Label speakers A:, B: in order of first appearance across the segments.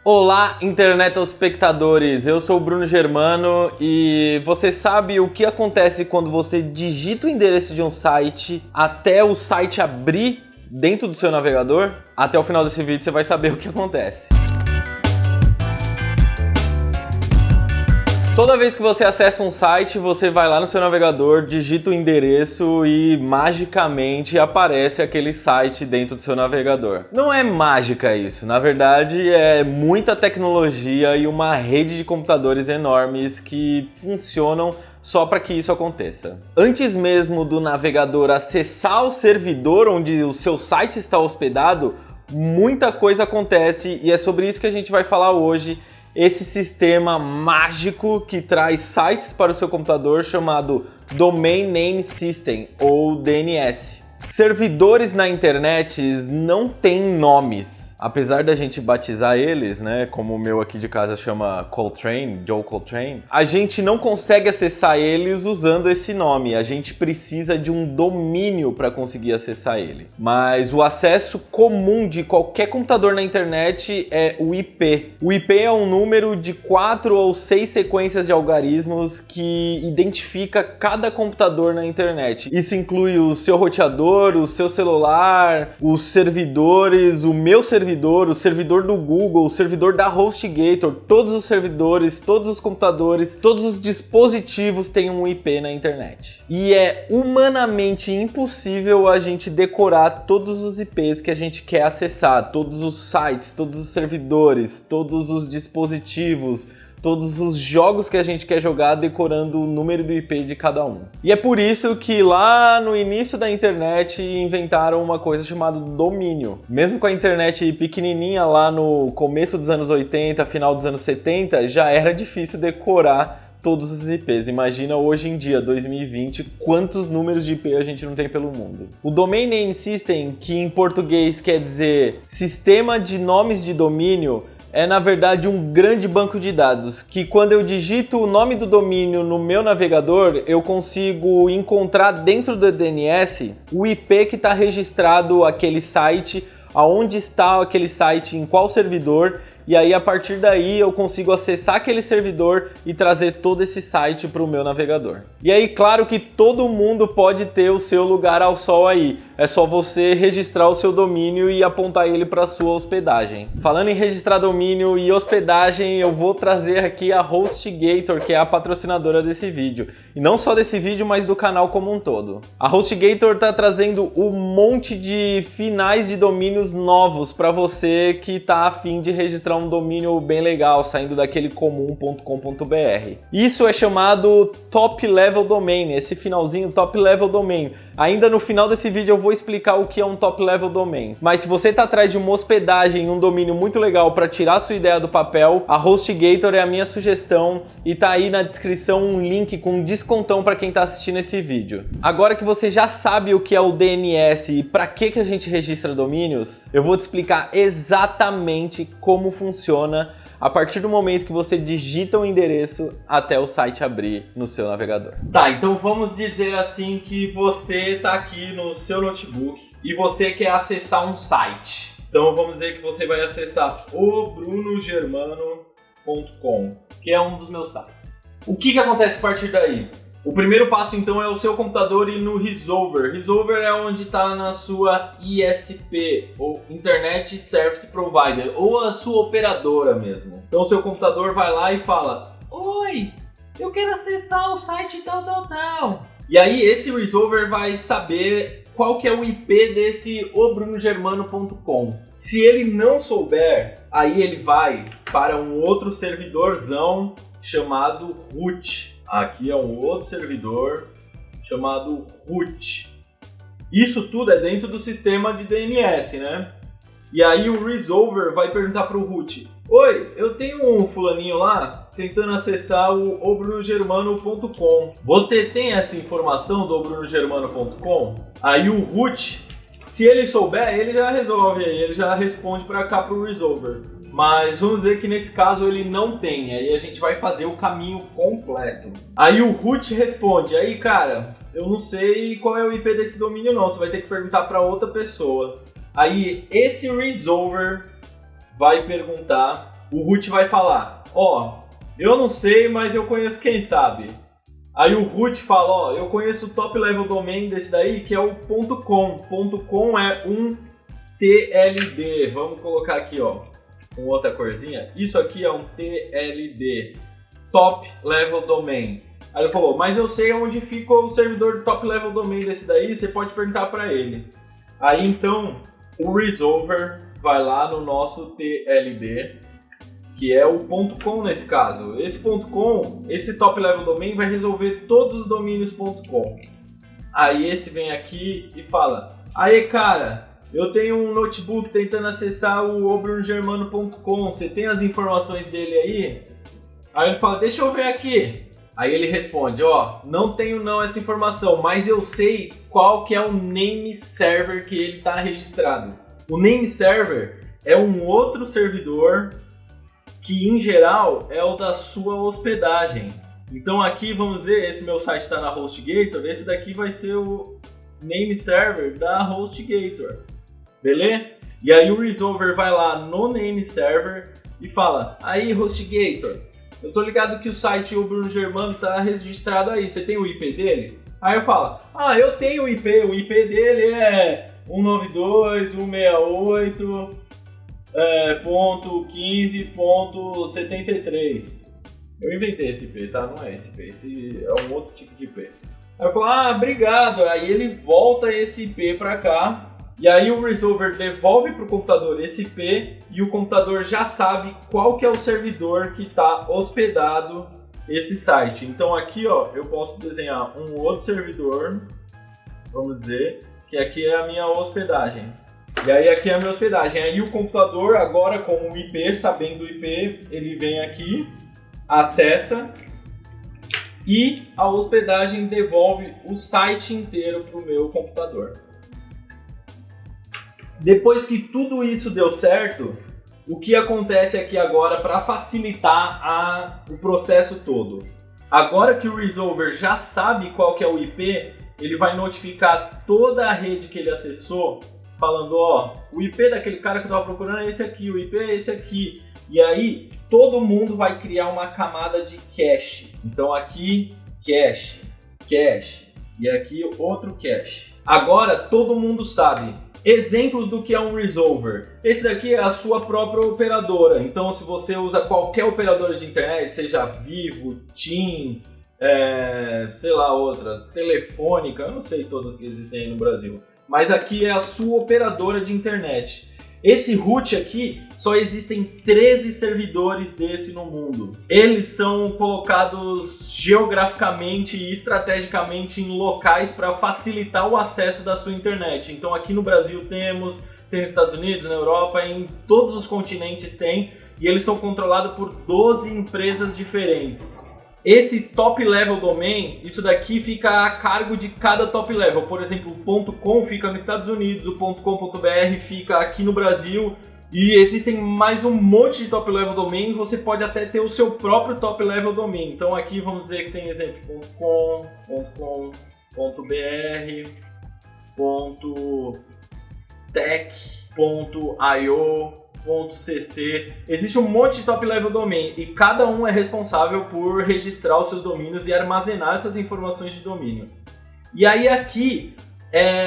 A: Olá, internetospectadores! Eu sou o Bruno Germano e você sabe o que acontece quando você digita o endereço de um site até o site abrir dentro do seu navegador? Até o final desse vídeo você vai saber o que acontece. Toda vez que você acessa um site, você vai lá no seu navegador, digita o endereço e magicamente aparece aquele site dentro do seu navegador. Não é mágica isso, na verdade é muita tecnologia e uma rede de computadores enormes que funcionam só para que isso aconteça. Antes mesmo do navegador acessar o servidor onde o seu site está hospedado, muita coisa acontece e é sobre isso que a gente vai falar hoje. Esse sistema mágico que traz sites para o seu computador chamado Domain Name System, ou DNS. Servidores na internet não têm nomes. Apesar da gente batizar eles, né, como o meu aqui de casa chama Coltrane, Joe Coltrane, a gente não consegue acessar eles usando esse nome. A gente precisa de um domínio para conseguir acessar ele. Mas o acesso comum de qualquer computador na internet é o IP. O IP é um número de 4 ou 6 sequências de algarismos que identifica cada computador na internet. Isso inclui o seu roteador, o seu celular, os servidores, o meu servidor, o servidor do Google, o servidor da HostGator, todos os servidores, todos os computadores, todos os dispositivos têm um IP na internet. E é humanamente impossível a gente decorar todos os IPs que a gente quer acessar, todos os sites, todos os servidores, todos os dispositivos, todos os jogos que a gente quer jogar decorando o número do IP de cada um. E é por isso que lá no início da internet inventaram uma coisa chamada domínio. Mesmo com a internet pequenininha lá no começo dos anos 80, final dos anos 70, já era difícil decorar todos os IPs. Imagina hoje em dia, 2020, quantos números de IP a gente não tem pelo mundo. O Domain Name System, que em português quer dizer Sistema de Nomes de Domínio, é na verdade um grande banco de dados, que quando eu digito o nome do domínio no meu navegador, eu consigo encontrar dentro do DNS o IP que está registrado aquele site, aonde está aquele site, em qual servidor, e aí a partir daí eu consigo acessar aquele servidor e trazer todo esse site para o meu navegador. E aí claro que todo mundo pode ter o seu lugar ao sol aí, é só você registrar o seu domínio e apontar ele para a sua hospedagem. Falando em registrar domínio e hospedagem, eu vou trazer aqui a HostGator, que é a patrocinadora desse vídeo. E não só desse vídeo, mas do canal como um todo. A HostGator está trazendo um monte de finais de domínios novos para você que está a fim de registrar um domínio bem legal, saindo daquele comum.com.br. Isso é chamado Top Level Domain, esse finalzinho Top Level Domain. Ainda no final desse vídeo eu vou explicar o que é um Top Level Domain. Mas se você está atrás de uma hospedagem, um domínio muito legal para tirar sua ideia do papel, a HostGator é a minha sugestão e tá aí na descrição um link com um descontão para quem está assistindo esse vídeo. Agora que você já sabe o que é o DNS e para que a gente registra domínios, eu vou te explicar exatamente como funciona a partir do momento que você digita o endereço até o site abrir no seu navegador. Tá, então vamos dizer assim que você está aqui no seu notebook e você quer acessar um site. Então vamos dizer que você vai acessar obrunogermano.com, que é um dos meus sites. O que acontece a partir daí? O primeiro passo então é o seu computador ir no Resolver. Resolver é onde está na sua ISP, ou Internet Service Provider, ou a sua operadora mesmo. Então o seu computador vai lá e fala: oi, eu quero acessar o site tal. E aí esse Resolver vai saber qual que é o IP desse obrunogermano.com. Se ele não souber, aí ele vai para um outro servidorzão chamado root. Aqui é um outro servidor chamado root. Isso tudo é dentro do sistema de DNS, né? E aí o Resolver vai perguntar para o root: oi, eu tenho um fulaninho lá tentando acessar o obrunogermano.com. Você tem essa informação do obrunogermano.com? Aí o root, se ele souber, ele já resolve aí, ele já responde para cá para o Resolver. Mas vamos dizer que nesse caso ele não tem, aí a gente vai fazer o caminho completo. Aí o root responde: aí cara, eu não sei qual é o IP desse domínio não, você vai ter que perguntar para outra pessoa. Aí esse Resolver vai perguntar o root vai falar, eu não sei, mas eu conheço quem sabe. Aí o root fala, eu conheço o top level domain desse daí, que é o .com. .com é um TLD. Vamos colocar aqui, com outra corzinha. Isso aqui é um TLD, Top Level Domain. Aí ele falou, mas eu sei onde fica o servidor do Top Level Domain desse daí, você pode perguntar para ele. Aí então, o resolver vai lá no nosso TLD, que é o .com nesse caso. Esse .com, esse Top Level Domain vai resolver todos os domínios .com. Aí esse vem aqui e fala, aí cara, eu tenho um notebook tentando acessar o obrungermano.com, você tem as informações dele aí? Aí ele fala, deixa eu ver aqui. Aí ele responde, não tenho não essa informação, mas eu sei qual que é o name server que ele está registrado. O name server é um outro servidor que em geral é o da sua hospedagem. Então aqui vamos dizer, esse meu site está na HostGator, esse daqui vai ser o name server da HostGator. Beleza? E aí o resolver vai lá no name server e fala, aí HostGator, eu tô ligado que o site O Bruno Germano tá registrado aí, você tem o IP dele? Aí eu falo, eu tenho o IP dele é 192.168.15.73. Eu inventei esse IP, tá? Não é esse IP, esse é um outro tipo de IP. Aí eu falo, obrigado, aí ele volta esse IP pra cá. E aí o resolver devolve para o computador esse IP e o computador já sabe qual que é o servidor que está hospedado esse site. Então aqui eu posso desenhar um outro servidor, vamos dizer, que aqui é a minha hospedagem. E aí aqui é a minha hospedagem. Aí o computador agora com o IP, sabendo o IP, ele vem aqui, acessa e a hospedagem devolve o site inteiro para o meu computador. Depois que tudo isso deu certo, o que acontece aqui agora para facilitar o processo todo? Agora que o resolver já sabe qual que é o IP, ele vai notificar toda a rede que ele acessou, falando, o IP daquele cara que eu estava procurando é esse aqui, o IP é esse aqui. E aí, todo mundo vai criar uma camada de cache. Então aqui, cache, e aqui outro cache. Agora, todo mundo sabe. Exemplos do que é um resolver. Esse daqui é a sua própria operadora. Então, se você usa qualquer operadora de internet, seja Vivo, TIM, sei lá, outras, Telefônica, eu não sei todas que existem aí no Brasil. Mas aqui é a sua operadora de internet. Esse root aqui, só existem 13 servidores desse no mundo. Eles são colocados geograficamente e estrategicamente em locais para facilitar o acesso da sua internet. Então aqui no Brasil tem nos Estados Unidos, na Europa, em todos os continentes tem, e eles são controlados por 12 empresas diferentes. Esse top level domain, isso daqui fica a cargo de cada top level. Por exemplo, o .com fica nos Estados Unidos, o .com.br fica aqui no Brasil. E existem mais um monte de top level domain, você pode até ter o seu próprio top level domain. Então aqui vamos dizer que tem exemplo .com, .com.br, .tech, .io, .cc. Existe um monte de top level domain e cada um é responsável por registrar os seus domínios e armazenar essas informações de domínio. E aí aqui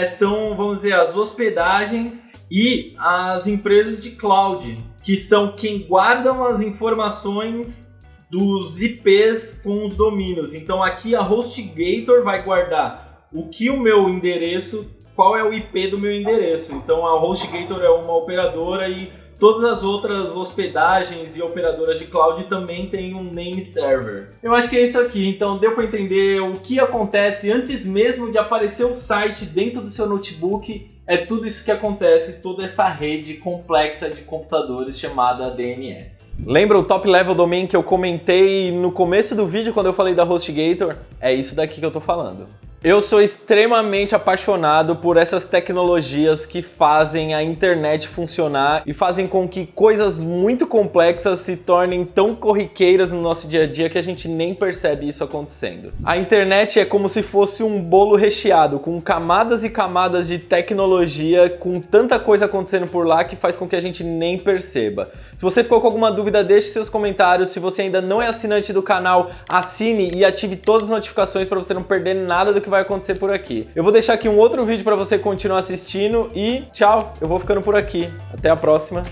A: são, vamos dizer, as hospedagens e as empresas de cloud, que são quem guardam as informações dos IPs com os domínios. Então aqui a HostGator vai guardar o que o meu endereço, qual é o IP do meu endereço. Então a HostGator é uma operadora e todas as outras hospedagens e operadoras de cloud também têm um name server. Eu acho que é isso aqui, então deu para entender o que acontece antes mesmo de aparecer o site dentro do seu notebook. É tudo isso que acontece, toda essa rede complexa de computadores chamada DNS. Lembra o top level domain que eu comentei no começo do vídeo quando eu falei da HostGator? É isso daqui que eu tô falando. Eu sou extremamente apaixonado por essas tecnologias que fazem a internet funcionar e fazem com que coisas muito complexas se tornem tão corriqueiras no nosso dia a dia que a gente nem percebe isso acontecendo. A internet é como se fosse um bolo recheado, com camadas e camadas de tecnologia, com tanta coisa acontecendo por lá que faz com que a gente nem perceba. Se você ficou com alguma dúvida, deixe seus comentários. Se você ainda não é assinante do canal, assine e ative todas as notificações para você não perder nada do que vai acontecer por aqui. Eu vou deixar aqui um outro vídeo para você continuar assistindo e tchau, eu vou ficando por aqui. Até a próxima.